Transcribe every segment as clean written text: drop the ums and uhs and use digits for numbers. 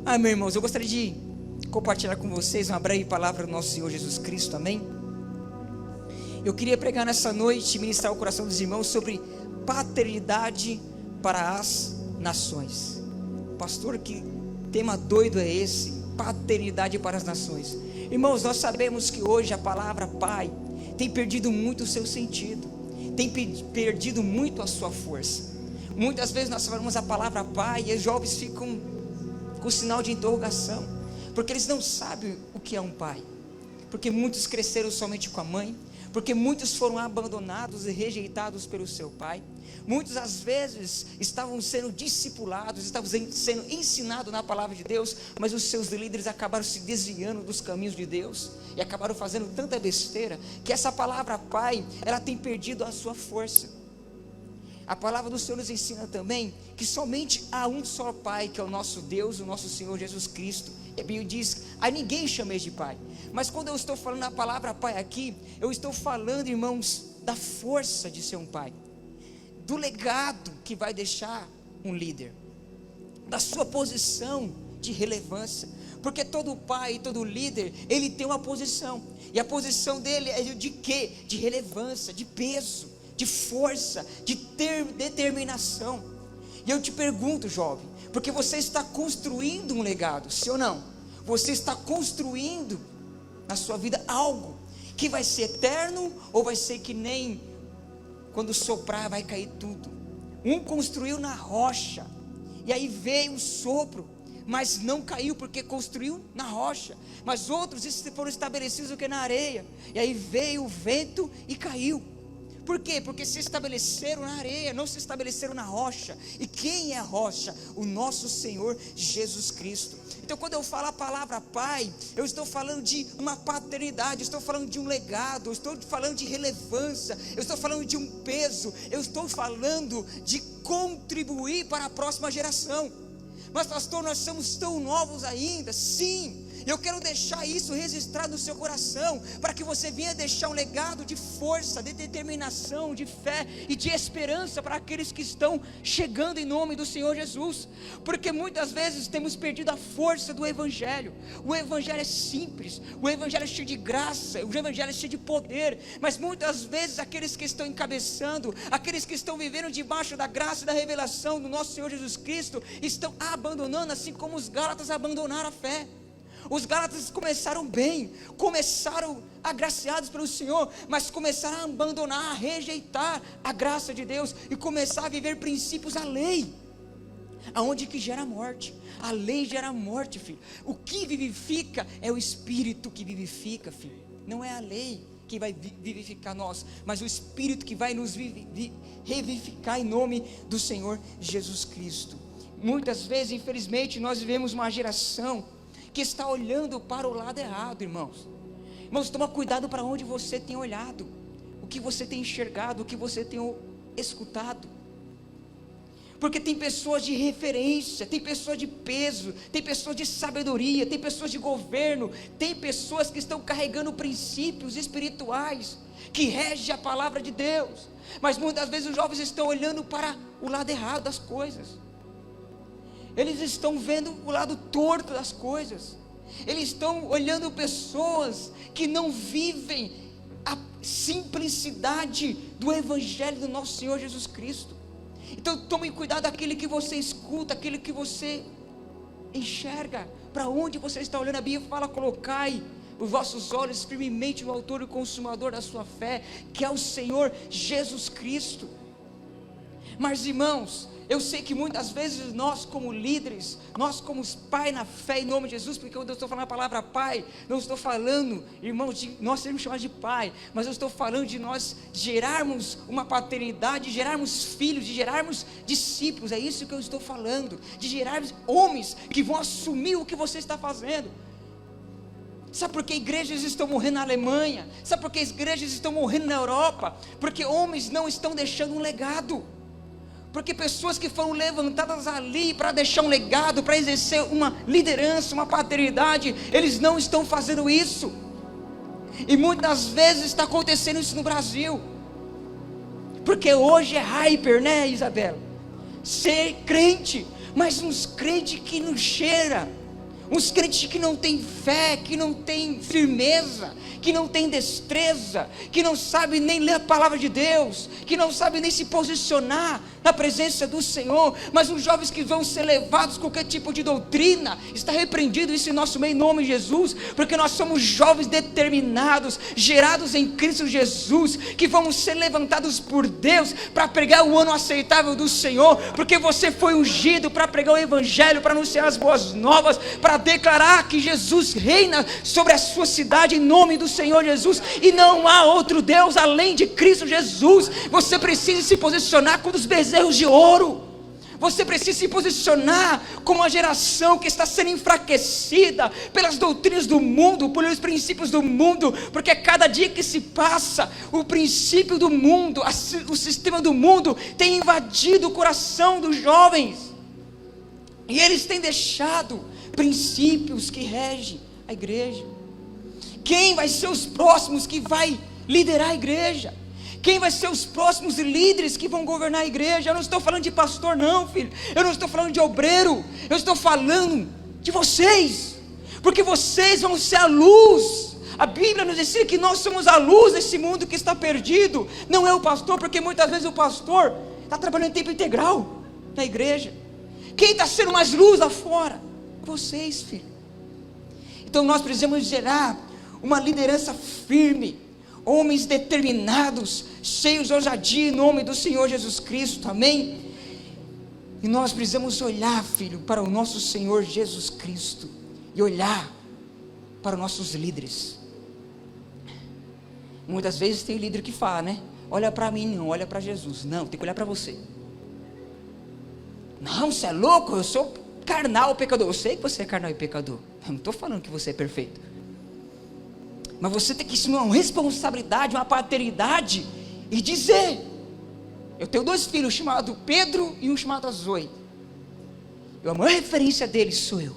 Amém, irmãos, eu gostaria de compartilhar com vocês uma breve palavra do nosso Senhor Jesus Cristo, amém? Eu queria pregar nessa noite, ministrar o coração dos irmãos sobre paternidade para as nações. Pastor, que tema doido é esse? Paternidade para as nações. Irmãos, nós sabemos que hoje a palavra pai tem perdido muito o seu sentido, tem perdido muito a sua força. Muitas vezes nós falamos a palavra pai e os jovens ficam com sinal de interrogação, porque eles não sabem o que é um pai, porque muitos cresceram somente com a mãe, porque muitos foram abandonados e rejeitados pelo seu pai, muitos às vezes estavam sendo discipulados, estavam sendo ensinados na palavra de Deus, mas os seus líderes acabaram se desviando dos caminhos de Deus, e acabaram fazendo tanta besteira, que essa palavra pai, ela tem perdido a sua força. A palavra do Senhor nos ensina também, que somente há um só pai, que é o nosso Deus, o nosso Senhor Jesus Cristo. E a Bíblia diz, a ninguém chameis de pai. Mas quando eu estou falando a palavra pai aqui, eu estou falando, irmãos, da força de ser um pai, do legado que vai deixar um líder, da sua posição de relevância, porque todo pai, todo líder, ele tem uma posição, e a posição dele é de quê? De relevância, de peso, de força, de determinação. E eu te pergunto, jovem, porque você está construindo um legado, sim ou não? Você está construindo na sua vida algo que vai ser eterno, ou vai ser que nem quando soprar vai cair tudo? Um construiu na rocha, e aí veio o sopro, mas não caiu porque construiu na rocha. Mas outros foram estabelecidos o que? Na areia, e aí veio o vento e caiu. Por quê? Porque se estabeleceram na areia, não se estabeleceram na rocha. E quem é a rocha? O nosso Senhor Jesus Cristo. Então quando eu falo a palavra pai, eu estou falando de uma paternidade, eu estou falando de um legado, eu estou falando de relevância, eu estou falando de um peso, eu estou falando de contribuir para a próxima geração. Mas pastor, nós somos tão novos ainda. Sim, eu quero deixar isso registrado no seu coração, para que você venha deixar um legado de força, de determinação, de fé e de esperança para aqueles que estão chegando em nome do Senhor Jesus. Porque muitas vezes temos perdido a força do Evangelho. O Evangelho é simples, o Evangelho é cheio de graça, o Evangelho é cheio de poder, mas muitas vezes aqueles que estão encabeçando, aqueles que estão vivendo debaixo da graça e da revelação do nosso Senhor Jesus Cristo, estão abandonando, assim como os Gálatas abandonaram a fé. Os Gálatas começaram bem, começaram agraciados pelo Senhor, mas começaram a abandonar, a rejeitar a graça de Deus, e começar a viver princípios, a lei, aonde que gera morte. A lei gera morte, filho. O que vivifica é o Espírito que vivifica, filho. Não é a lei que vai vivificar nós, mas o Espírito que vai nos revivificar em nome do Senhor Jesus Cristo. Muitas vezes, infelizmente, nós vivemos uma geração que está olhando para o lado errado, irmãos. Irmãos, toma cuidado para onde você tem olhado, o que você tem enxergado, o que você tem escutado, porque tem pessoas de referência, tem pessoas de peso, tem pessoas de sabedoria, tem pessoas de governo, tem pessoas que estão carregando princípios espirituais, que rege a palavra de Deus, mas muitas vezes os jovens estão olhando para o lado errado das coisas. Eles estão vendo o lado torto das coisas. Eles estão olhando pessoas que não vivem a simplicidade do Evangelho do nosso Senhor Jesus Cristo. Então tome cuidado daquele que você escuta, aquele que você enxerga, para onde você está olhando. A Bíblia fala: colocai os vossos olhos firmemente no autor e consumador da sua fé, que é o Senhor Jesus Cristo. Mas irmãos, eu sei que muitas vezes nós como líderes, nós como pai na fé em nome de Jesus, porque quando eu estou falando a palavra pai, não estou falando, irmãos, de nós sermos chamados de pai, mas eu estou falando de nós gerarmos uma paternidade, de gerarmos filhos, de gerarmos discípulos. É isso que eu estou falando, de gerarmos homens que vão assumir o que você está fazendo. Sabe por que igrejas estão morrendo na Alemanha? Sabe por que igrejas estão morrendo na Europa? Porque homens não estão deixando um legado. Porque pessoas que foram levantadas ali para deixar um legado, para exercer uma liderança, uma paternidade, eles não estão fazendo isso. E muitas vezes está acontecendo isso no Brasil. Porque hoje é hyper, né, Isabela? Ser crente, mas uns crentes que não cheira Uns crentes que não têm fé, que não têm firmeza, que não têm destreza, que não sabem nem ler a palavra de Deus, que não sabem nem se posicionar na presença do Senhor, mas uns jovens que vão ser levados com qualquer tipo de doutrina. Está repreendido isso em nosso meio, em nome de Jesus, porque nós somos jovens determinados, gerados em Cristo Jesus, que vamos ser levantados por Deus para pregar o ano aceitável do Senhor, porque você foi ungido para pregar o Evangelho, para anunciar as boas novas, para declarar que Jesus reina sobre a sua cidade em nome do Senhor Jesus, e não há outro Deus além de Cristo Jesus. Você precisa se posicionar como os bezerros de ouro. Você precisa se posicionar como uma geração que está sendo enfraquecida pelas doutrinas do mundo, pelos princípios do mundo, porque cada dia que se passa, o princípio do mundo, o sistema do mundo tem invadido o coração dos jovens, e eles têm deixado princípios que regem a igreja. Quem vai ser os próximos que vai liderar a igreja? Quem vai ser os próximos líderes que vão governar a igreja? Eu não estou falando de pastor não, filho. Eu não estou falando de obreiro. Eu estou falando de vocês, porque vocês vão ser a luz. A Bíblia nos ensina que nós somos a luz desse mundo que está perdido. Não é o pastor, porque muitas vezes o pastor está trabalhando em tempo integral na igreja. Quem está sendo mais luz lá fora? Vocês, filho. Então nós precisamos gerar uma liderança firme, homens determinados, cheios de ousadia em nome do Senhor Jesus Cristo, amém? E nós precisamos olhar, filho, para o nosso Senhor Jesus Cristo, e olhar para os nossos líderes. Muitas vezes tem líder que fala, né? Olha para mim, não olha para Jesus. Não, tem que olhar para você. Não, você é louco, eu sou carnal, pecador. Eu sei que você é carnal e pecador, eu não estou falando que você é perfeito, mas você tem que assumir uma responsabilidade, uma paternidade, e dizer: eu tenho 2 filhos, um chamado Pedro e um chamado Zoe, a maior referência deles sou eu.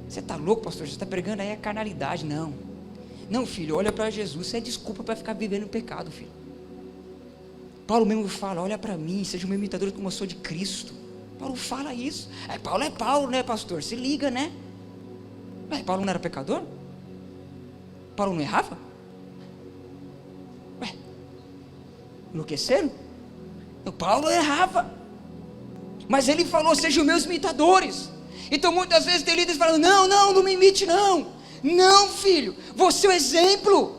Você está louco, pastor? Você está pregando aí a carnalidade. Não, filho, olha para Jesus. Isso é desculpa para ficar vivendo no pecado, filho. Paulo mesmo fala: olha para mim, seja um imitador como eu sou de Cristo. Paulo fala isso. Paulo é Paulo, né, pastor? Se liga, né? Mas Paulo não era pecador? Paulo não errava? Enlouqueceram? Paulo errava, mas ele falou: sejam meus imitadores. Então muitas vezes tem líderes falando: não me imite não, filho, você é o exemplo,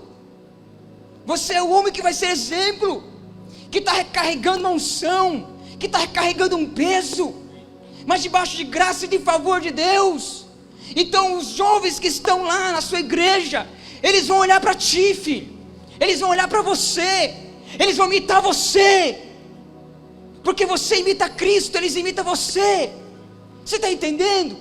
você é o homem que vai ser exemplo, que está recarregando uma unção, que está recarregando um peso, mas debaixo de graça e de favor de Deus. Então os jovens que estão lá na sua igreja, eles vão olhar para ti, filho, eles vão olhar para você, eles vão imitar você, porque você imita Cristo, eles imitam você. Você está entendendo?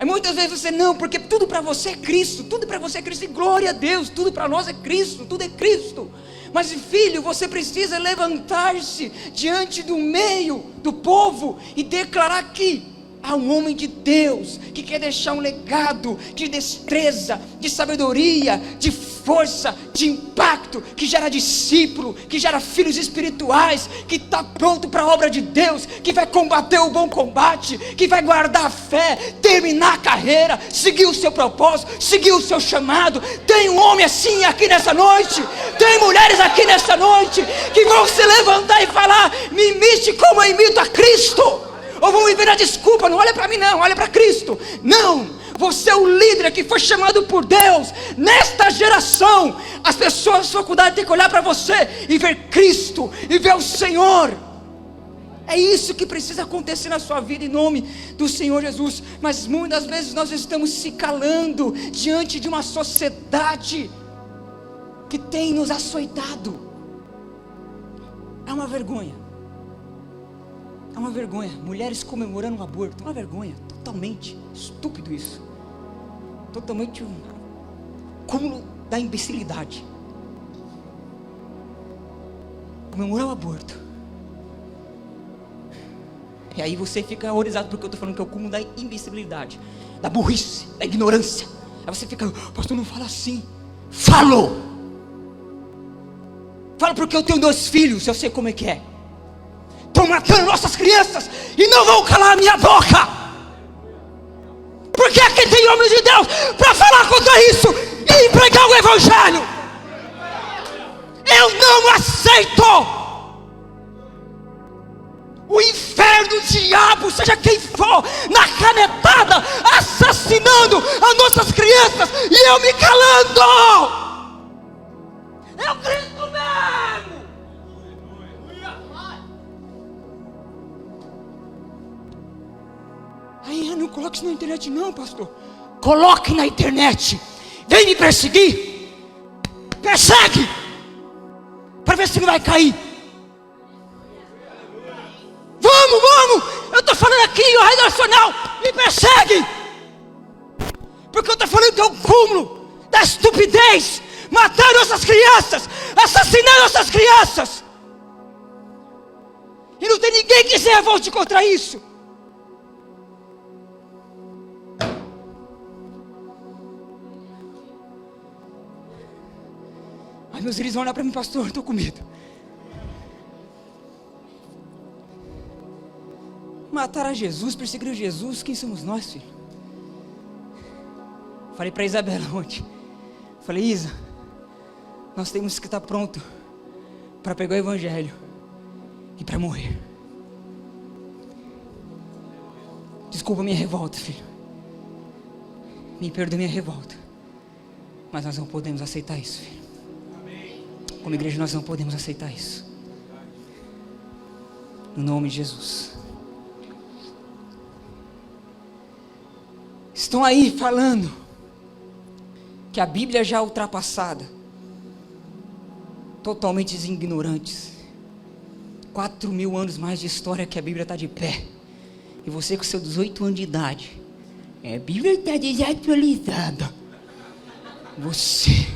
Muitas vezes você: não, porque tudo para você é Cristo, tudo para você é Cristo, e glória a Deus, tudo para nós é Cristo, tudo é Cristo. Mas filho, você precisa levantar-se diante do meio do povo e declarar que há um homem de Deus que quer deixar um legado de destreza, de sabedoria, de força, de impacto, que gera discípulo, que gera filhos espirituais, que está pronto para a obra de Deus, que vai combater o bom combate, que vai guardar a fé, terminar a carreira, seguir o seu propósito, seguir o seu chamado. Tem um homem assim aqui nessa noite, tem mulheres aqui nessa noite que vão se levantar e falar: me imite como eu imito a Cristo. Ou vão viver a desculpa: não olha para mim não, olha para Cristo. Não, você é o líder que foi chamado por Deus. Nesta geração, as pessoas da faculdade têm que olhar para você e ver Cristo, e ver o Senhor. É isso que precisa acontecer na sua vida, em nome do Senhor Jesus. Mas muitas vezes nós estamos se calando diante de uma sociedade que tem nos açoitado. É uma vergonha. É uma vergonha, mulheres comemorando o aborto, é uma vergonha, totalmente estúpido isso, totalmente um cúmulo da imbecilidade. Comemorar o aborto, e aí você fica horrorizado porque eu estou falando que é o cúmulo da imbecilidade, da burrice, da ignorância. Aí você fica: pastor, não fala assim. Falo porque eu tenho 2 filhos, eu sei como é que é. estão matando nossas crianças e não vão calar a minha boca. Porque aqui tem homens de Deus para falar contra isso e pregar o Evangelho. Eu não aceito. O inferno, o diabo, seja quem for, na canetada, assassinando as nossas crianças e eu me calando. Eu grito mesmo. Aí não coloque isso na internet não, pastor. Coloque na internet. Vem me perseguir. Persegue. Para ver se não vai cair. Vamos. Eu estou falando aqui, o Rei Nacional. Me persegue. Porque eu estou falando que é o cúmulo da estupidez. Matar nossas crianças. Assassinar nossas crianças. E não tem ninguém que se revolte contra isso. Ai, meus filhos vão olhar para mim, pastor, eu estou com medo. Mataram a Jesus, perseguiram Jesus, quem somos nós, filho? Falei para Isabela ontem. Falei, Isa, nós temos que estar pronto para pegar o Evangelho e para morrer. Desculpa a minha revolta, filho. Me perdoe minha revolta. Mas nós não podemos aceitar isso, filho. Como igreja nós não podemos aceitar isso. No nome de Jesus. Estão aí falando que a Bíblia já é ultrapassada. Totalmente ignorantes. 4.000 anos mais de história que a Bíblia está de pé. E você com seus 18 anos de idade. A Bíblia está desatualizada. Você.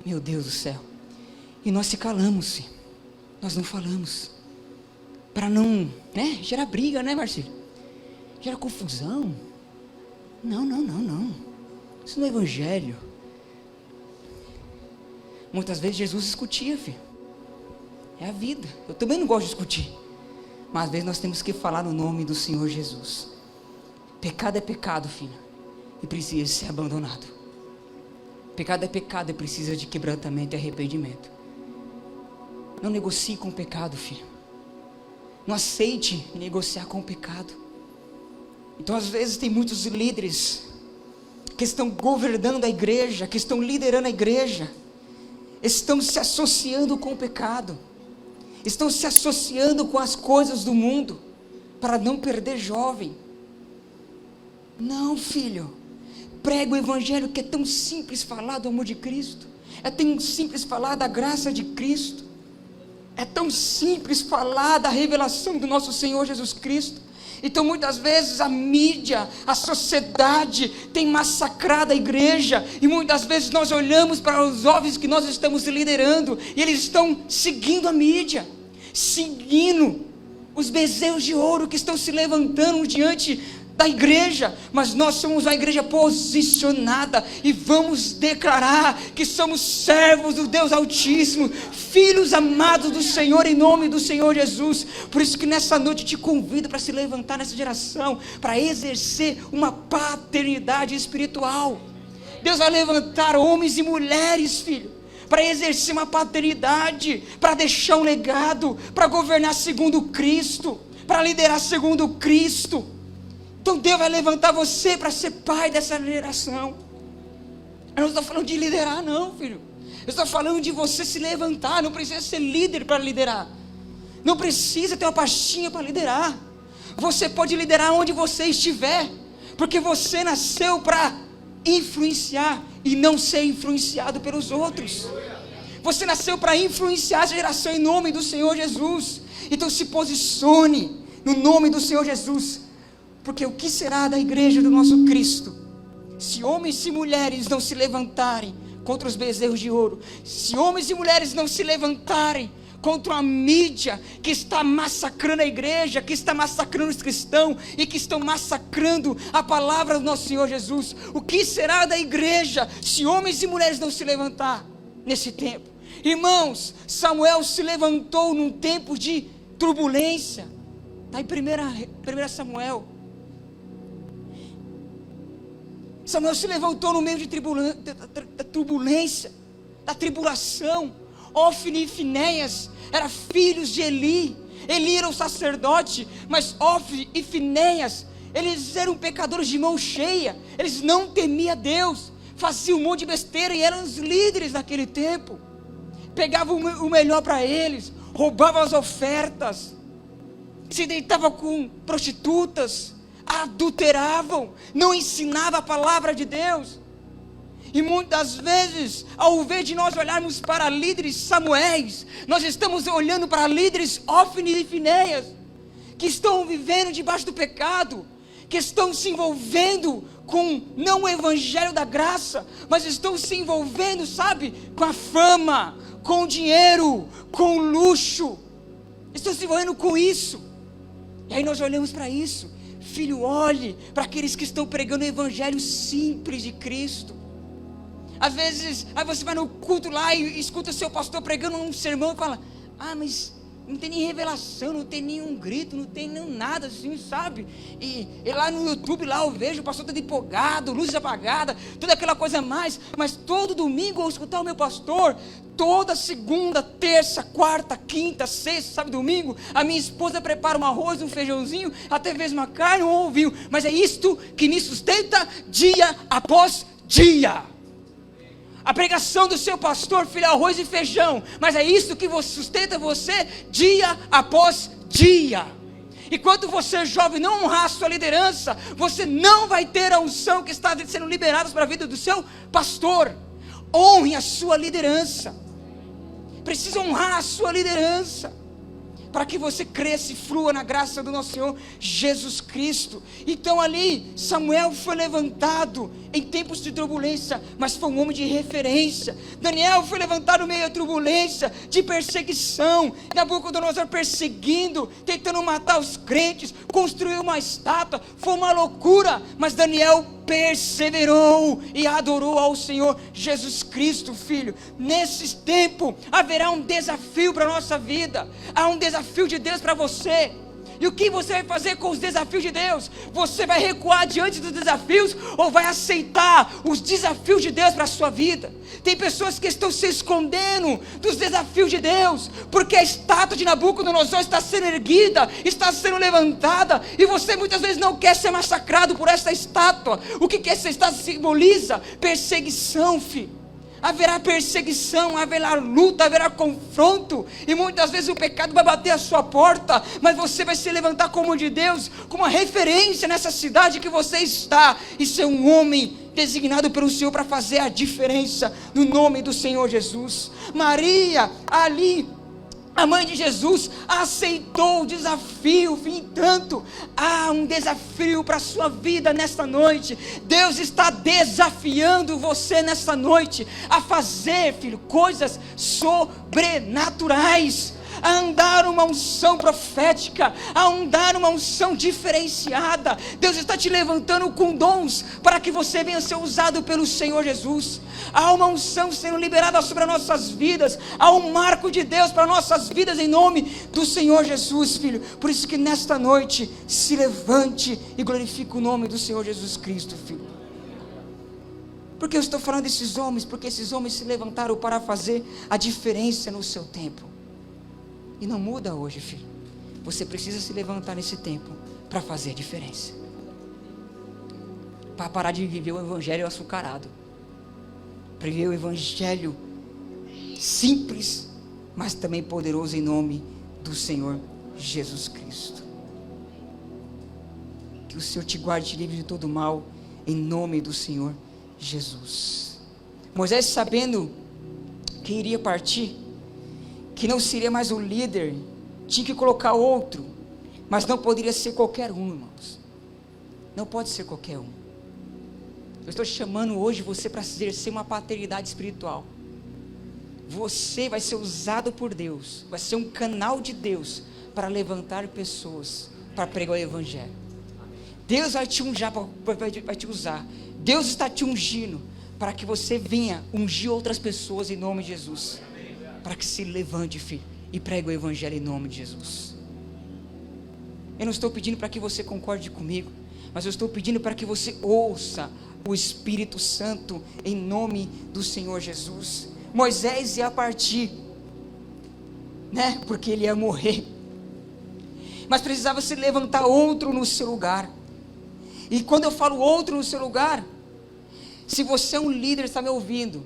Meu Deus do céu. E nós se calamos, filho. Nós não falamos. Para não, gerar briga, Marcelo? Gera confusão. Não. Isso não é Evangelho. Muitas vezes Jesus discutia, filho. É a vida. Eu também não gosto de discutir. Mas às vezes nós temos que falar no nome do Senhor Jesus. Pecado é pecado, filho. E precisa ser abandonado. Pecado é pecado e precisa de quebrantamento e arrependimento. Não negocie com o pecado, filho. Não aceite negociar com o pecado. Então às vezes tem muitos líderes que estão governando a igreja, que estão liderando a igreja, estão se associando com o pecado, estão se associando com as coisas do mundo, para não perder jovem. Não, filho. Prega o Evangelho, que é tão simples falar do amor de Cristo, é tão simples falar da graça de Cristo, é tão simples falar da revelação do nosso Senhor Jesus Cristo. Então muitas vezes a mídia, a sociedade tem massacrado a igreja, e muitas vezes nós olhamos para os jovens que nós estamos liderando, e eles estão seguindo a mídia, seguindo os bezerros de ouro que estão se levantando diante da igreja. Mas nós somos uma igreja posicionada e vamos declarar que somos servos do Deus Altíssimo, filhos amados do Senhor, em nome do Senhor Jesus. Por isso que nessa noite eu te convido para se levantar nessa geração, para exercer uma paternidade espiritual. Deus vai levantar homens e mulheres, filho, para exercer uma paternidade, para deixar um legado, para governar segundo Cristo, para liderar segundo Cristo. Então Deus vai levantar você para ser pai dessa geração. Eu não estou falando de liderar não, filho. Eu estou falando de você se levantar. Não precisa ser líder para liderar. Não precisa ter uma pastinha para liderar. Você pode liderar onde você estiver, porque você nasceu para influenciar e não ser influenciado pelos outros. Você nasceu para influenciar essa geração em nome do Senhor Jesus. Então se posicione no nome do Senhor Jesus. Porque o que será da igreja do nosso Cristo, se homens e mulheres não se levantarem contra os bezerros de ouro, se homens e mulheres não se levantarem contra a mídia que está massacrando a igreja, que está massacrando os cristãos e que estão massacrando a palavra do nosso Senhor Jesus? O que será da igreja se homens e mulheres não se levantar nesse tempo? Irmãos, Samuel se levantou num tempo de turbulência. Está em 1 Samuel. Samuel se levantou no meio de turbulência, da tribulação. Ofni e Finéias eram filhos de Eli. Eli era o sacerdote, mas Ofni e Finéias, eles eram pecadores de mão cheia. Eles não temiam Deus, faziam um monte de besteira e eram os líderes naquele tempo. Pegavam o melhor para eles, roubavam as ofertas, se deitavam com prostitutas, adulteravam, não ensinavam a palavra de Deus. E muitas vezes, ao invés de nós olharmos para líderes Samuéis, nós estamos olhando para líderes Ofni e Finéias, que estão vivendo debaixo do pecado, que estão se envolvendo com, não o evangelho da graça, mas estão se envolvendo, sabe, com a fama, com o dinheiro, com o luxo, estão se envolvendo com isso. E aí nós olhamos para isso. Filho, olhe para aqueles que estão pregando o evangelho simples de Cristo. Às vezes, aí você vai no culto lá e escuta seu pastor pregando um sermão e fala: ah, mas não tem nem revelação, não tem nenhum grito, não tem nem nada assim, sabe? E lá no YouTube, lá eu vejo o pastor todo empolgado, luzes apagadas, toda aquela coisa mais. Mas todo domingo eu escutar o meu pastor, toda segunda, terça, quarta, quinta, sexta, sábado, domingo, a minha esposa prepara um arroz, um feijãozinho, até mesmo uma carne ou um ovinho. Mas é isto que me sustenta dia após dia. A pregação do seu pastor, filho, arroz e feijão, mas é isso que sustenta você dia após dia. Enquanto você, jovem, não honrar a sua liderança, você não vai ter a unção que está sendo liberada para a vida do seu pastor. Honre a sua liderança. Precisa honrar a sua liderança, para que você cresça e flua na graça do nosso Senhor Jesus Cristo. Então ali, Samuel foi levantado em tempos de turbulência, mas foi um homem de referência. Daniel foi levantado no meio da turbulência, de perseguição, Nabucodonosor perseguindo, tentando matar os crentes, construiu uma estátua, foi uma loucura, mas Daniel perseverou e adorou ao Senhor Jesus Cristo, filho. Nesse tempo haverá um desafio para a nossa vida, há um desafio de Deus para você. E o que você vai fazer com os desafios de Deus? Você vai recuar diante dos desafios ou vai aceitar os desafios de Deus para a sua vida? Tem pessoas que estão se escondendo dos desafios de Deus, porque a estátua de Nabucodonosor está sendo erguida, está sendo levantada, e você muitas vezes não quer ser massacrado por essa estátua. O que essa estátua simboliza? Perseguição, filho. Haverá perseguição, haverá luta, haverá confronto, e muitas vezes o pecado vai bater a sua porta, mas você vai se levantar como de Deus, como uma referência nessa cidade que você está, e ser um homem designado pelo Senhor para fazer a diferença, no nome do Senhor Jesus. Maria, ali, a mãe de Jesus, aceitou o desafio. Entanto, há um desafio para a sua vida nesta noite. Deus está desafiando você nesta noite a fazer, filho, coisas sobrenaturais, a andar uma unção profética, a andar uma unção diferenciada. Deus está te levantando com dons para que você venha ser usado pelo Senhor Jesus. Há uma unção sendo liberada sobre as nossas vidas, há um marco de Deus para nossas vidas em nome do Senhor Jesus, filho. Por isso que nesta noite se levante e glorifique o nome do Senhor Jesus Cristo, filho. Por que eu estou falando desses homens? Porque esses homens se levantaram para fazer a diferença no seu tempo. E não muda hoje, filho. Você precisa se levantar nesse tempo para fazer a diferença, para parar de viver o evangelho açucarado, para viver o evangelho simples, mas também poderoso em nome do Senhor Jesus Cristo. Que o Senhor te guarde e te livre de todo mal em nome do Senhor Jesus. Moisés, sabendo que iria partir, que não seria mais o líder, tinha que colocar outro, mas não poderia ser qualquer um, irmãos. Não pode ser qualquer um. Eu estou te chamando hoje você para exercer uma paternidade espiritual. Você vai ser usado por Deus, vai ser um canal de Deus para levantar pessoas para pregar o evangelho. Deus vai te usar. Deus está te ungindo para que você venha ungir outras pessoas em nome de Jesus. para que se levante, filho, e pregue o evangelho em nome de Jesus. Eu não estou pedindo para que você concorde comigo, mas eu estou pedindo para que você ouça o Espírito Santo em nome do Senhor Jesus. Moisés ia partir, né? Porque ele ia morrer, mas precisava se levantar outro no seu lugar. E quando eu falo outro no seu lugar, se você é um líder, está me ouvindo,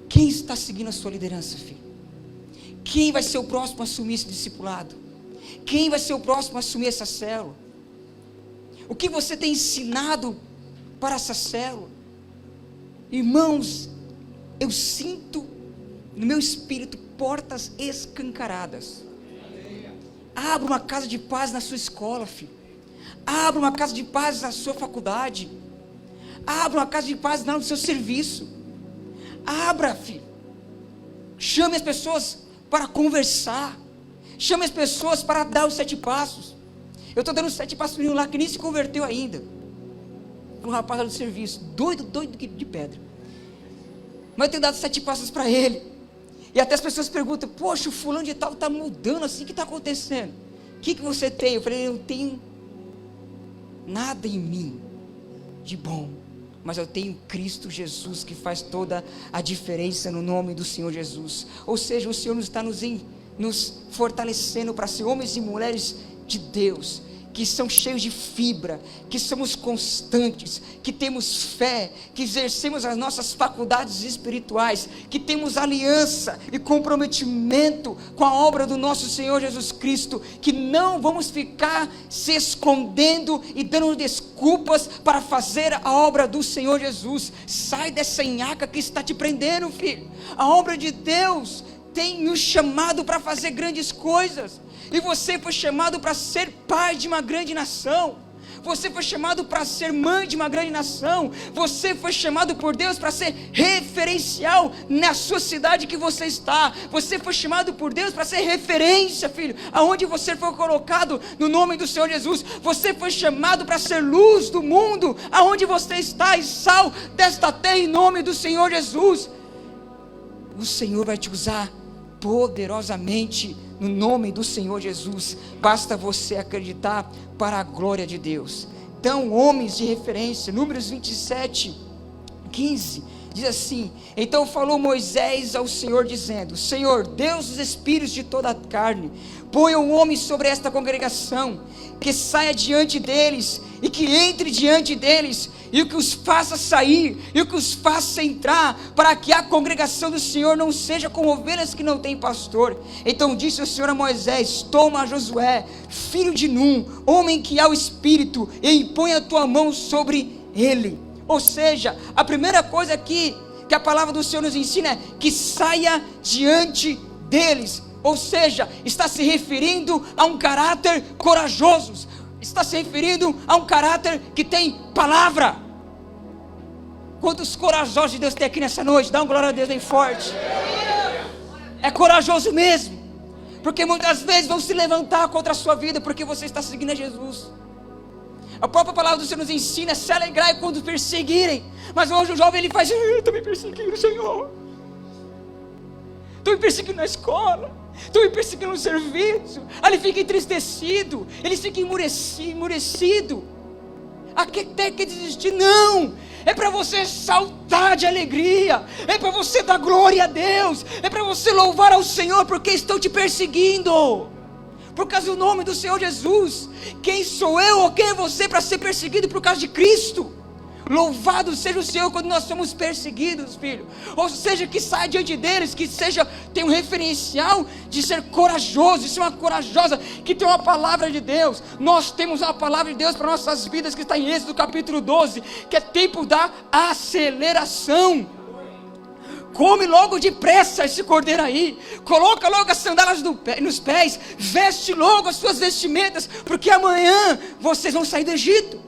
quem está seguindo a sua liderança, filho? Quem vai ser o próximo a assumir esse discipulado? Quem vai ser o próximo a assumir essa célula? O que você tem ensinado para essa célula? Irmãos, eu sinto no meu espírito portas escancaradas. Abra uma casa de paz na sua escola, filho. Abra uma casa de paz na sua faculdade. Abra uma casa de paz no seu serviço. Abra, filho. Chame as pessoas para conversar. Chame as pessoas para dar os 7 passos. Eu estou dando os 7 passos para um menino lá que nem se converteu ainda. Um rapaz lá do serviço, doido de pedra. Mas eu tenho dado 7 passos para ele. E até as pessoas perguntam: poxa, o fulano de tal está mudando assim, o que está acontecendo? O que você tem? Eu falei: eu não tenho nada em mim de bom, mas eu tenho Cristo Jesus, que faz toda a diferença no nome do Senhor Jesus. Ou seja, o Senhor nos está nos fortalecendo para ser homens e mulheres de Deus, que são cheios de fibra, que somos constantes, que temos fé, que exercemos as nossas faculdades espirituais, que temos aliança e comprometimento com a obra do nosso Senhor Jesus Cristo, que não vamos ficar se escondendo e dando desculpas para fazer a obra do Senhor Jesus. Sai dessa nhaca que está te prendendo, filho. A obra de Deus tem nos chamado para fazer grandes coisas. E você foi chamado para ser pai de uma grande nação. Você foi chamado para ser mãe de uma grande nação. Você foi chamado por Deus para ser referencial na sua cidade que você está. Você foi chamado por Deus para ser referência, filho, aonde você foi colocado, no nome do Senhor Jesus. Você foi chamado para ser luz do mundo, aonde você está, e sal desta terra, em nome do Senhor Jesus. O Senhor vai te usar poderosamente no nome do Senhor Jesus. Basta você acreditar para a glória de Deus. Então, homens de referência, Números 27:15 diz assim: então falou Moisés ao Senhor dizendo: Senhor, Deus dos espíritos de toda a carne, ponha um homem sobre esta congregação, que saia diante deles e que entre diante deles, e o que os faça sair, e o que os faça entrar, para que a congregação do Senhor não seja como ovelhas que não têm pastor. Então disse o Senhor a Moisés: toma Josué, filho de Num, homem que há o Espírito, e impõe a tua mão sobre ele. Ou seja, a primeira coisa aqui que a palavra do Senhor nos ensina é que saia diante deles. Ou seja, está se referindo a um caráter corajoso, está se referindo a um caráter que tem palavra. Quantos corajosos de Deus tem aqui nessa noite? Dá uma glória a Deus bem forte. É corajoso mesmo, porque muitas vezes vão se levantar contra a sua vida, porque você está seguindo a Jesus. A própria palavra do Senhor nos ensina: se alegrar quando perseguirem. Mas hoje o jovem ele faz: estou me perseguindo, Senhor, estou me perseguindo na escola, estou me perseguindo no serviço. Aí ele fica entristecido, ele fica endurecido, até que desistir. Não, é para você saltar de alegria, é para você dar glória a Deus, é para você louvar ao Senhor, porque estão te perseguindo por causa do nome do Senhor Jesus. Quem sou eu ou quem é você para ser perseguido por causa de Cristo? Louvado seja o Senhor quando nós somos perseguidos, filho. Ou seja, que saia diante deles, que tem um referencial de ser corajoso, de ser uma corajosa, que tem uma palavra de Deus. Nós temos uma palavra de Deus para nossas vidas, que está em Êxodo capítulo 12, que é tempo da aceleração. Come logo depressa esse cordeiro aí, coloca logo as sandálias nos pés, veste logo as suas vestimentas, porque amanhã vocês vão sair do Egito.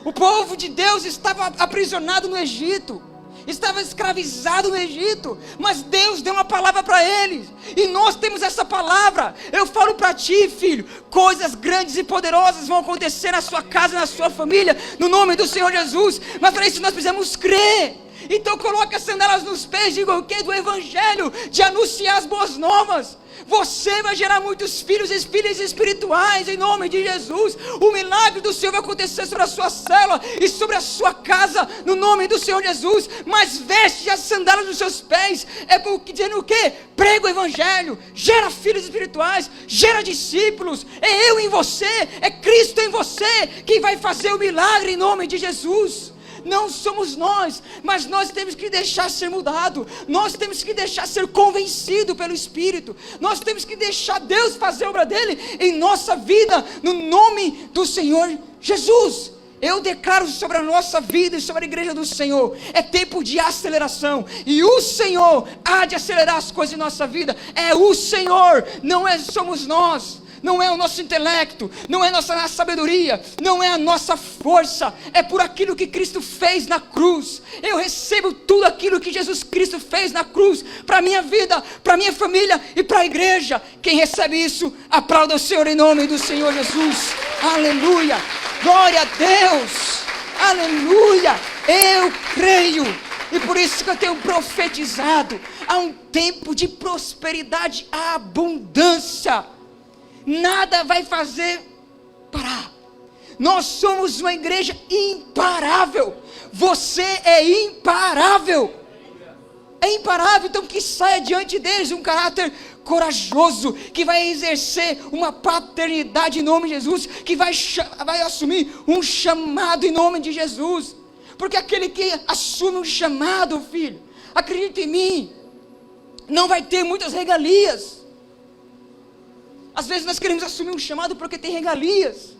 O povo de Deus estava aprisionado no Egito, estava escravizado no Egito, mas Deus deu uma palavra para eles, e nós temos essa palavra. Eu falo para ti, filho, coisas grandes e poderosas vão acontecer na sua casa, na sua família, no nome do Senhor Jesus. Mas para isso nós precisamos crer. Então coloque as sandálias nos pés, diga o que? Do evangelho, de anunciar as boas novas. Você vai gerar muitos filhos e filhas espirituais em nome de Jesus. O milagre do Senhor vai acontecer sobre a sua célula e sobre a sua casa no nome do Senhor Jesus. Mas veste as sandálias dos seus pés, dizendo o quê? Prega o evangelho, gera filhos espirituais, gera discípulos. É eu em você, é Cristo em você que vai fazer o milagre em nome de Jesus. Não somos nós, mas nós temos que deixar ser mudado, nós temos que deixar ser convencido pelo Espírito, nós temos que deixar Deus fazer a obra dele em nossa vida, no nome do Senhor Jesus. Eu declaro sobre a nossa vida e sobre a igreja do Senhor, é tempo de aceleração, e o Senhor há de acelerar as coisas em nossa vida. É o Senhor, não somos nós. Não é o nosso intelecto, não é a nossa sabedoria, não é a nossa força, é por aquilo que Cristo fez na cruz. Eu recebo tudo aquilo que Jesus Cristo fez na cruz, para a minha vida, para a minha família e para a igreja. Quem recebe isso, aplauda o Senhor em nome do Senhor Jesus. Aleluia, glória a Deus, aleluia. Eu creio, e por isso que eu tenho profetizado, há um tempo de prosperidade, abundância. Nada vai fazer parar. Nós somos uma igreja imparável. Você é imparável. É imparável. Então que saia diante deles um caráter corajoso, que vai exercer uma paternidade em nome de Jesus, que vai assumir um chamado em nome de Jesus. Porque aquele que assume um chamado, filho, acredita em mim, não vai ter muitas regalias. Às vezes nós queremos assumir um chamado porque tem regalias.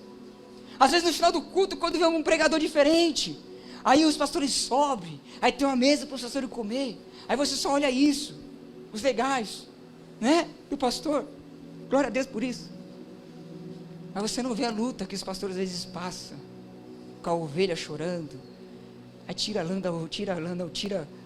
Às vezes no final do culto, quando vem um pregador diferente, aí os pastores sobem, aí tem uma mesa para os pastores comer, aí você só olha isso, os legais, né? E o pastor, glória a Deus por isso. Mas você não vê a luta que os pastores às vezes passam, com a ovelha chorando, aí tira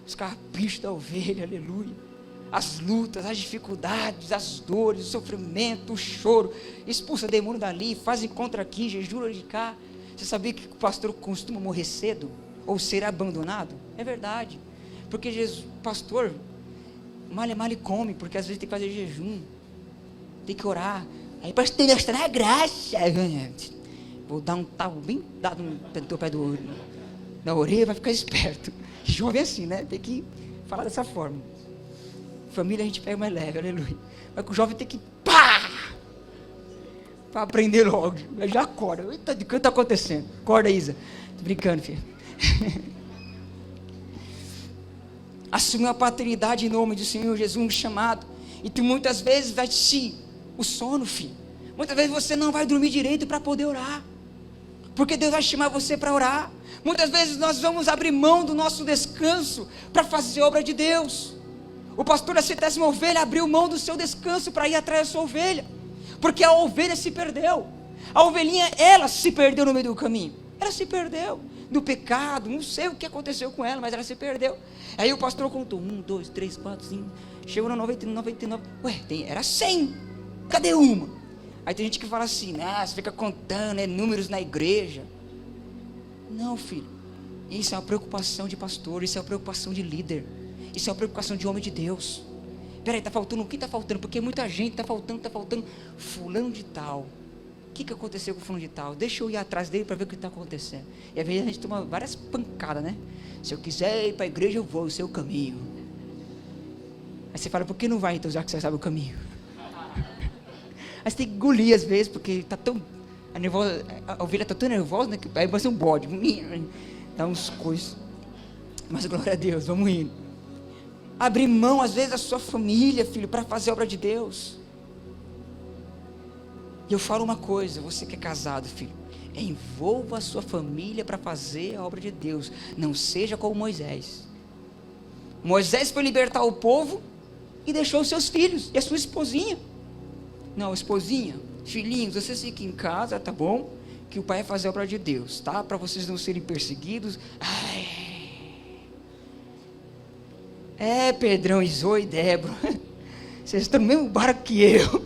os carrapichos da ovelha, aleluia. As lutas, as dificuldades, as dores, o sofrimento, o choro, expulsa demônio dali, faz encontro aqui, jejum de cá. Você sabia que o pastor costuma morrer cedo? Ou ser abandonado? É verdade, porque pastor, mal come, porque às vezes tem que fazer jejum, tem que orar, aí pastor, mostrar a graça, vou dar um talo bem dado no teu pé da orelha, vai ficar esperto. Jovem é assim, né? Tem que falar dessa forma. Família a gente pega mais leve, aleluia. Mas com o jovem tem que pá! Para aprender logo. Ele já acorda. Eita, o que está acontecendo? Acorda, Isa. Tô brincando, filho. Assumir a paternidade em nome do Senhor Jesus, um chamado. E tu muitas vezes vai o sono, filho. Muitas vezes você não vai dormir direito para poder orar. Porque Deus vai chamar você para orar. Muitas vezes nós vamos abrir mão do nosso descanso para fazer a obra de Deus. O pastor da 70ª ovelha abriu mão do seu descanso para ir atrás da sua ovelha, porque a ovelha se perdeu. A ovelhinha, ela se perdeu no meio do caminho. Ela se perdeu do pecado, não sei o que aconteceu com ela, mas ela se perdeu. Aí o pastor contou 1, 2, 3, 4, 5, chegou na 99. Ué, era 100, cadê uma? Aí tem gente que fala assim, você fica contando números na igreja. Não, filho, isso é uma preocupação de pastor, isso é uma preocupação de líder. Isso é uma preocupação de homem de Deus. Peraí, está faltando, o que está faltando? Porque muita gente está faltando. Fulano de tal. O que aconteceu com o fulano de tal? Deixa eu ir atrás dele para ver o que está acontecendo. E às vezes a gente toma várias pancadas, né? Se eu quiser ir para a igreja, eu vou, o seu caminho. Aí você fala, por que não vai então, já que você sabe o caminho? Aí você tem que engolir às vezes, porque está tão... A ovelha está tão nervosa, né? Que aí vai ser um bode. Dá uns coisas. Mas glória a Deus, vamos indo. Abrir mão, às vezes, da sua família, filho, para fazer a obra de Deus. E eu falo uma coisa, você que é casado, filho, envolva a sua família para fazer a obra de Deus. Não seja como Moisés. Moisés foi libertar o povo e deixou os seus filhos e a sua esposinha. Não, esposinha, filhinhos, vocês fiquem em casa, tá bom? Que o pai vai fazer a obra de Deus, tá? Para vocês não serem perseguidos. Pedrão, Zoe e Débora, vocês estão no mesmo barco que eu.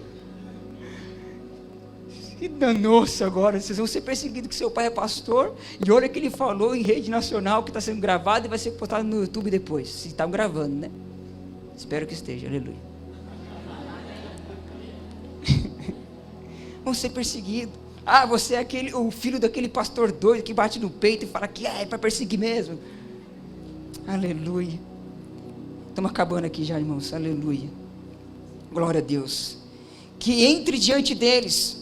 Que danou-se agora, vocês vão ser perseguidos que seu pai é pastor, e olha o que ele falou em rede nacional, que está sendo gravado e vai ser postado no YouTube depois, se estão gravando, né? Espero que esteja, aleluia. Vão ser perseguidos. Ah, você é o filho daquele pastor doido que bate no peito e fala que é para perseguir mesmo. Aleluia. Estamos acabando aqui já, irmãos, aleluia. Glória a Deus. Que entre diante deles,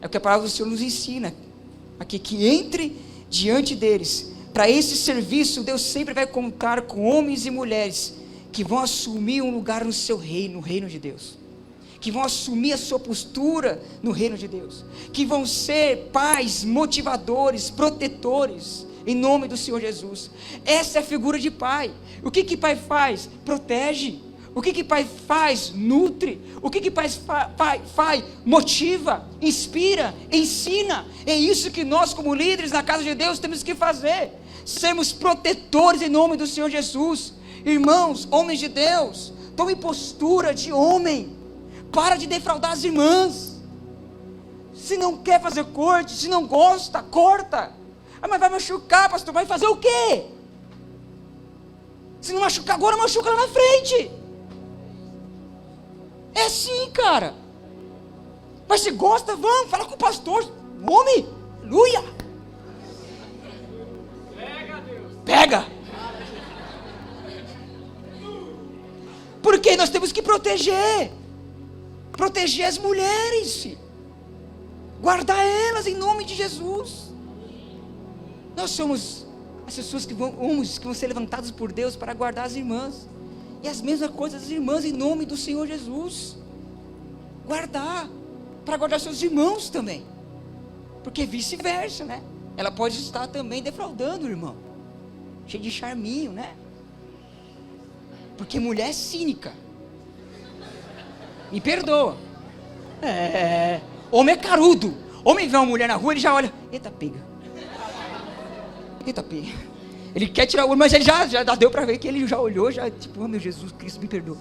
é o que a palavra do Senhor nos ensina aqui, que entre diante deles. Para esse serviço, Deus sempre vai contar com homens e mulheres que vão assumir um lugar no seu reino, no reino de Deus, que vão assumir a sua postura no reino de Deus, que vão ser pais, motivadores, protetores, em nome do Senhor Jesus. Essa é a figura de pai. O que pai faz? Protege. O que pai faz? Nutre. O que pai faz? Motiva, inspira, ensina. É isso que nós, como líderes na casa de Deus, temos que fazer. Sermos protetores em nome do Senhor Jesus. Irmãos, homens de Deus, tome postura de homem. Para de defraudar as irmãs. Se não quer fazer corte, se não gosta, corta. Ah, mas vai machucar, pastor, vai fazer o quê? Se não machucar agora, machuca lá na frente. É assim, cara. Mas se gosta, vamos, fala com o pastor. Homem, aleluia. Pega, Deus. Pega. Porque nós temos que proteger as mulheres, guardar elas em nome de Jesus. Nós somos as pessoas que vão ser levantadas por Deus para guardar as irmãs, e as mesmas coisas as irmãs em nome do Senhor Jesus, para guardar seus irmãos também, porque vice-versa, né? Ela pode estar também defraudando o irmão, cheio de charminho, né? Porque mulher é cínica. Me perdoa. Homem é carudo. Homem vê uma mulher na rua, ele já olha. Eita pega. Ele quer tirar o olho, mas ele já deu para ver que ele já olhou, já tipo, oh meu Jesus Cristo, me perdoa.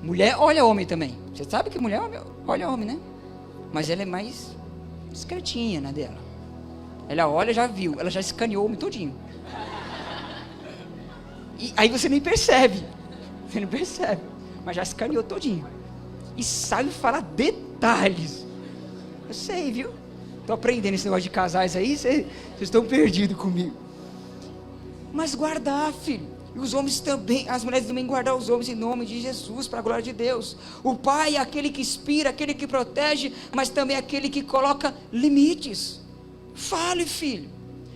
Mulher olha homem também. Você sabe que mulher olha homem, né? Mas ela é mais discretinha, né, dela. Ela olha, já viu, ela já escaneou o homem todinho. E aí você nem percebe. Você não percebe, mas já escaneou todinho. E sabe falar detalhes. Eu sei, viu? Estou aprendendo esse negócio de casais aí, vocês estão perdidos comigo. Mas guardar, filho. E os homens também, as mulheres também guardar os homens em nome de Jesus, para a glória de Deus. O pai é aquele que inspira, aquele que protege, mas também é aquele que coloca limites. Fale, filho.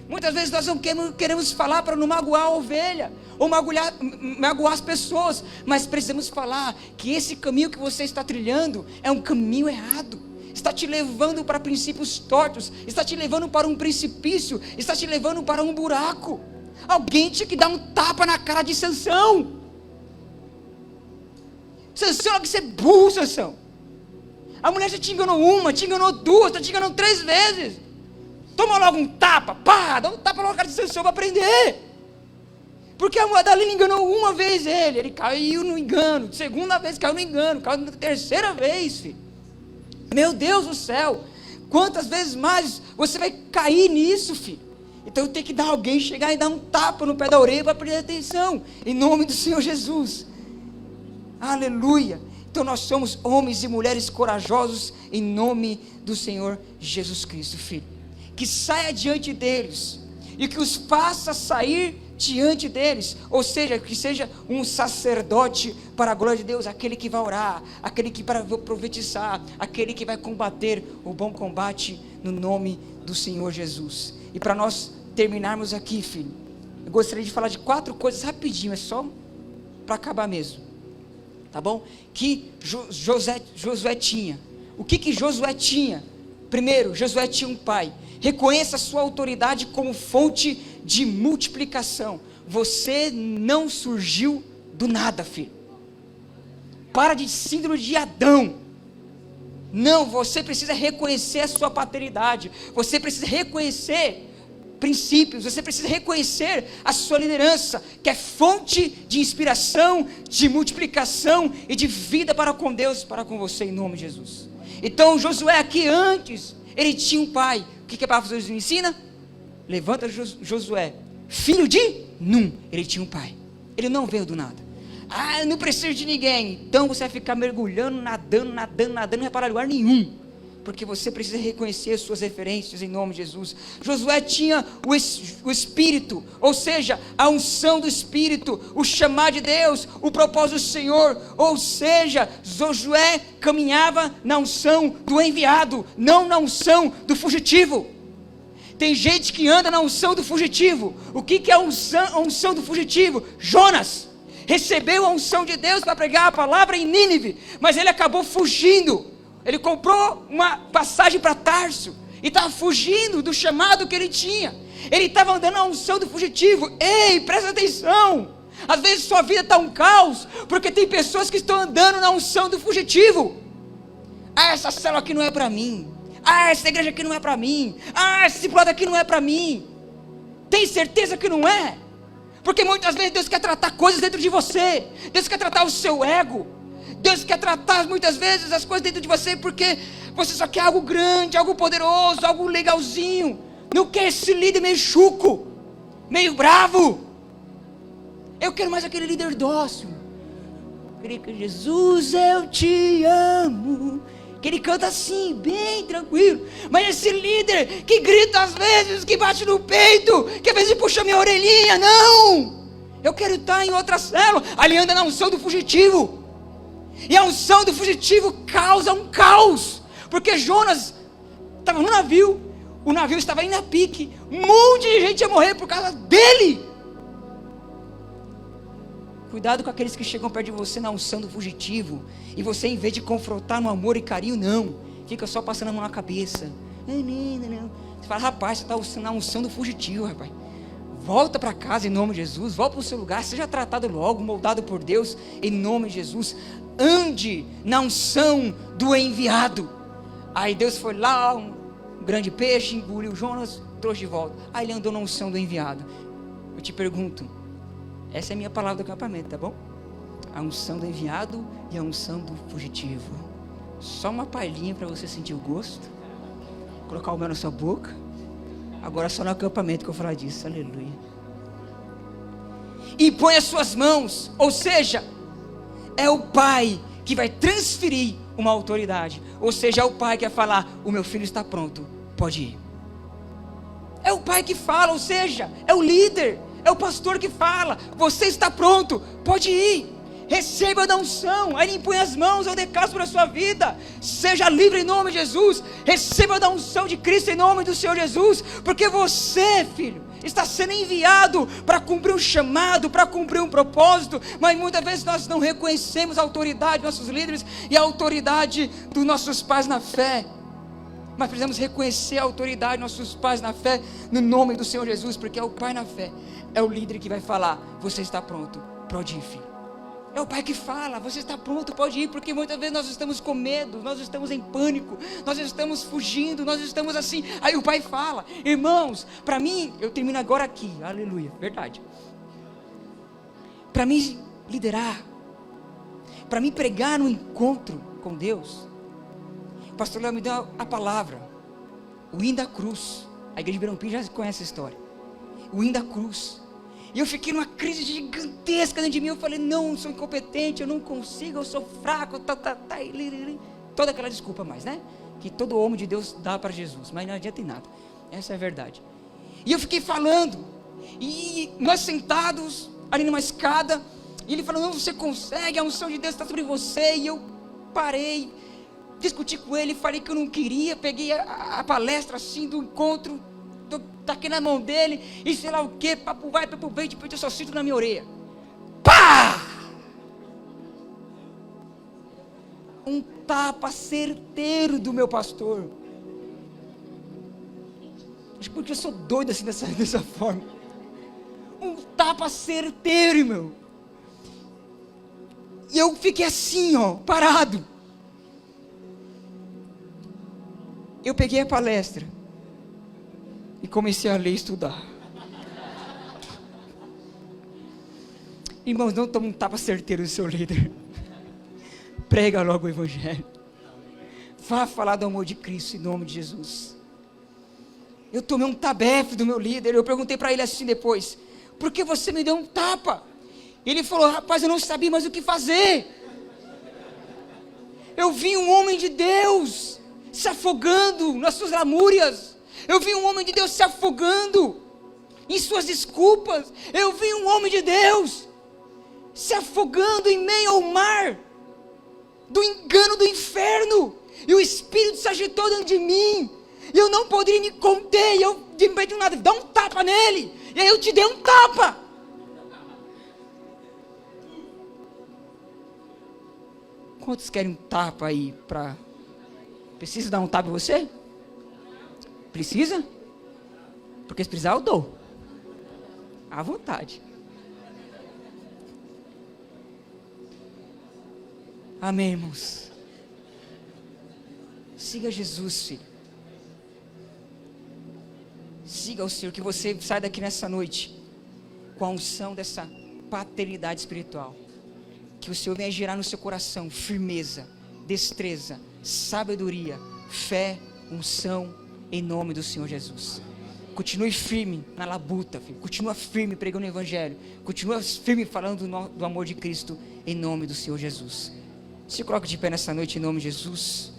Muitas vezes nós não queremos falar para não magoar a ovelha, ou magoar as pessoas, mas precisamos falar que esse caminho que você está trilhando é um caminho errado, está te levando para princípios tortos, está te levando para um precipício, está te levando para um buraco. Alguém tinha que dar um tapa na cara de Sansão. Sansão, que você é burro, Sansão. A mulher já te enganou uma, te enganou duas, está te enganando 3 vezes. Toma logo um tapa, pá, dá um tapa logo na cara de Sansão para aprender. Porque a Dalila enganou uma vez ele caiu no engano, segunda vez caiu no engano, caiu na 3ª vez, filho. Meu Deus do céu, quantas vezes mais você vai cair nisso, filho? Então tem que dar alguém, chegar e dar um tapa no pé da orelha para prestar atenção, em nome do Senhor Jesus. Aleluia. Então nós somos homens e mulheres corajosos, em nome do Senhor Jesus Cristo, filho. Que saia diante deles, e que os faça sair diante deles, ou seja, que seja um sacerdote para a glória de Deus, aquele que vai orar, aquele que vai profetizar, aquele que vai combater o bom combate no nome do Senhor Jesus. E para nós terminarmos aqui, filho, eu gostaria de falar de 4 coisas rapidinho, é só para acabar mesmo, tá bom? Que Josué tinha. O que Josué tinha? Primeiro, Josué tinha um pai. Reconheça a sua autoridade como fonte de multiplicação. Você não surgiu do nada, filho. Para de síndrome de Adão. Não, você precisa reconhecer a sua paternidade. Você precisa reconhecer princípios. Você precisa reconhecer a sua liderança, que é fonte de inspiração, de multiplicação e de vida para com Deus, para com você, em nome de Jesus. Então Josué aqui antes, ele tinha um pai. O que a palavra de Deus nos ensina? Levanta Josué, filho de Num. Ele tinha um pai. Ele não veio do nada. Eu não preciso de ninguém. Então você vai ficar mergulhando, nadando, não vai parar em lugar nenhum. Porque você precisa reconhecer as suas referências em nome de Jesus. Josué tinha o Espírito, ou seja, a unção do Espírito, o chamar de Deus, o propósito do Senhor. Ou seja, Josué caminhava na unção do enviado, não na unção do fugitivo. Tem gente que anda na unção do fugitivo. O que é a unção do fugitivo? Jonas recebeu a unção de Deus para pregar a palavra em Nínive, mas ele acabou fugindo. Ele comprou uma passagem para Tarso e estava fugindo do chamado que ele tinha. Ele estava andando na unção do fugitivo. Ei, presta atenção. Às vezes sua vida está um caos, porque tem pessoas que estão andando na unção do fugitivo. Essa célula aqui não é para mim. Essa igreja aqui não é para mim. Esse discipulado aqui não é para mim. Tem certeza que não é? Porque muitas vezes Deus quer tratar coisas dentro de você. Deus quer tratar o seu ego. Deus quer tratar muitas vezes as coisas dentro de você, porque você só quer algo grande, algo poderoso, algo legalzinho. Não quer esse líder meio chuco, meio bravo. Eu quero mais aquele líder dócil. Jesus, eu te amo. Que ele canta assim, bem tranquilo. Mas esse líder que grita às vezes, que bate no peito, que às vezes puxa minha orelhinha, não. Eu quero estar em outra célula. Ali anda na unção do fugitivo. E a unção do fugitivo causa um caos. Porque Jonas estava no navio, o navio estava indo a pique, um monte de gente ia morrer por causa dele. Cuidado com aqueles que chegam perto de você na unção do fugitivo, e você, em vez de confrontar no amor e carinho, não, fica só passando a mão na cabeça. Você fala, rapaz, você está na unção do fugitivo, rapaz. Volta para casa em nome de Jesus, volta para o seu lugar, seja tratado logo, moldado por Deus em nome de Jesus. Ande na unção do enviado. Aí Deus foi lá, um grande peixe, engoliu Jonas, trouxe de volta. Aí ele andou na unção do enviado. Eu te pergunto, essa é a minha palavra do acampamento, tá bom? A unção do enviado e a unção do fugitivo. Só uma palhinha para você sentir o gosto. Colocar o mel na sua boca. Agora só no acampamento que eu vou falar disso, aleluia. E põe as suas mãos, ou seja, é o pai que vai transferir uma autoridade. Ou seja, é o pai que vai falar, o meu filho está pronto, pode ir. É o pai que fala, ou seja, é o líder, é o pastor que fala, você está pronto, pode ir. Receba da unção, aí ele impõe as mãos, eu declaro sobre a sua vida, seja livre em nome de Jesus, receba da unção de Cristo em nome do Senhor Jesus, porque você, filho, está sendo enviado para cumprir um chamado, para cumprir um propósito, mas muitas vezes nós não reconhecemos a autoridade dos nossos líderes e a autoridade dos nossos pais na fé. Mas precisamos reconhecer a autoridade dos nossos pais na fé, no nome do Senhor Jesus, porque é o pai na fé, é o líder que vai falar, você está pronto, pode ir, filho. É o pai que fala, você está pronto, pode ir, porque muitas vezes nós estamos com medo, nós estamos em pânico, nós estamos fugindo, nós estamos assim, aí o pai fala, irmãos, para mim, eu termino agora aqui, aleluia, verdade, para mim liderar, para mim pregar no encontro com Deus, o pastor Léo me deu a palavra, o hino da cruz, a igreja de Ribeirão Pires já conhece a história, o hino da cruz. E eu fiquei numa crise gigantesca dentro de mim. Eu falei, não, eu sou incompetente, eu não consigo, eu sou fraco, toda aquela desculpa mais, né? Que todo homem de Deus dá para Jesus, mas não adianta em nada, essa é a verdade. E eu fiquei falando, e nós sentados ali numa escada, e ele falou, não, você consegue, a unção de Deus está sobre você. E eu parei, discuti com ele, falei que eu não queria, peguei a palestra assim do encontro, taquei na mão dele, e sei lá o que, papo vai, papo vem, depois eu só sinto na minha orelha, pá! Um tapa certeiro do meu pastor. Acho que porque eu sou doido assim dessa forma. Um tapa certeiro, irmão. E eu fiquei assim, ó, parado. Eu peguei a palestra e comecei a ler e estudar. Irmãos, não toma um tapa certeiro do seu líder. Prega logo o evangelho. Vá falar do amor de Cristo em nome de Jesus. Eu tomei um tabefe do meu líder. Eu perguntei para ele assim depois: por que você me deu um tapa? Ele falou: rapaz, eu não sabia mais o que fazer. Eu vi um homem de Deus se afogando nas suas lamúrias. Eu vi um homem de Deus se afogando em suas desculpas. Eu vi um homem de Deus se afogando em meio ao mar do engano do inferno. E o Espírito se agitou dentro de mim. E eu não poderia me conter. E eu, de meio de nada, dá um tapa nele. E aí eu te dei um tapa. Quantos querem um tapa aí para... Precisa dar um tapa em você? Precisa? Porque se precisar eu dou. À vontade. Amém, irmãos. Siga Jesus, filho. Siga o Senhor, que você saia daqui nessa noite com a unção dessa paternidade espiritual. Que o Senhor venha gerar no seu coração firmeza, destreza, sabedoria, fé, unção, em nome do Senhor Jesus. Continue firme na labuta, filho. Continua firme pregando o Evangelho. Continua firme falando do amor de Cristo, em nome do Senhor Jesus. Se coloque de pé nessa noite em nome de Jesus.